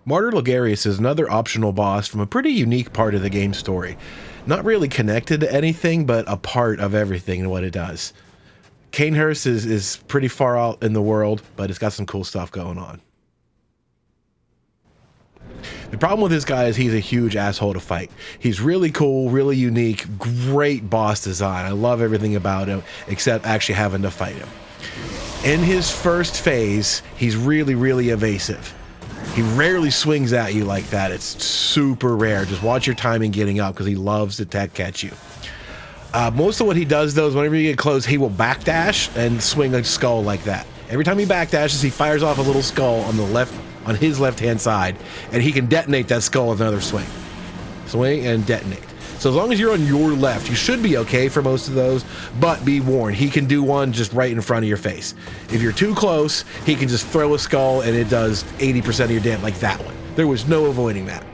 Marty Logarius is another optional boss from a pretty unique part of the game's story. Not really connected to anything, but a part of everything and what it does. Canehurst is pretty far out in the world, but it's got some cool stuff going on. The problem with this guy is he's a huge asshole to fight. He's really cool, really unique, great boss design. I love everything about him, except actually having to fight him. In his first phase, he's really, really evasive. He rarely swings at you like that. It's super rare. Just watch your timing getting up because he loves to catch you. Most of what he does, though, is whenever you get close, he will backdash and swing a skull like that. Every time he backdashes, he fires off a little skull on the left, on his left-hand side, and he can detonate that skull with another swing. Swing and detonate. So as long as you're on your left, you should be okay for most of those, but be warned, he can do one just right in front of your face. If you're too close, he can just throw a skull and it does 80% of your damage, like that one. There was no avoiding that.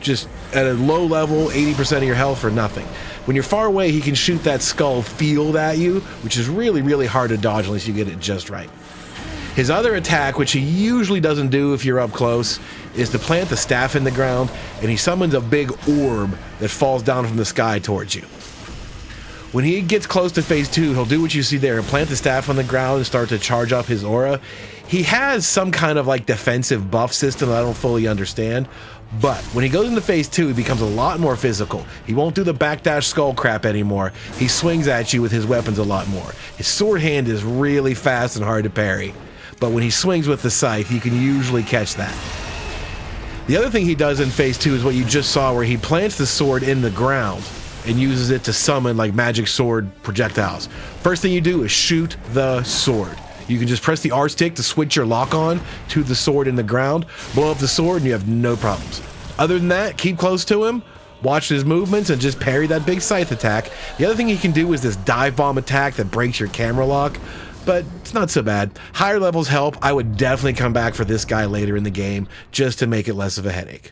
Just at a low level, 80% of your health for nothing. When you're far away, he can shoot that skull field at you, which is really, really hard to dodge unless you get it just right. His other attack, which he usually doesn't do if you're up close, is to plant the staff in the ground, and he summons a big orb that falls down from the sky towards you. When he gets close to phase 2, he'll do what you see there, he'll plant the staff on the ground and start to charge up his aura. He has some kind of like defensive buff system that I don't fully understand, but when he goes into phase 2, he becomes a lot more physical. He won't do the backdash skull crap anymore. He swings at you with his weapons a lot more. His sword hand is really fast and hard to parry, but when he swings with the scythe, you can usually catch that. The other thing he does in phase 2 is what you just saw, where he plants the sword in the ground and uses it to summon like magic sword projectiles. First thing you do is shoot the sword. You can just press the R stick to switch your lock on to the sword in the ground, blow up the sword, and you have no problems. Other than that, keep close to him, watch his movements, and just parry that big scythe attack. The other thing he can do is this dive bomb attack that breaks your camera lock, but it's not so bad. Higher levels help. I would definitely come back for this guy later in the game just to make it less of a headache.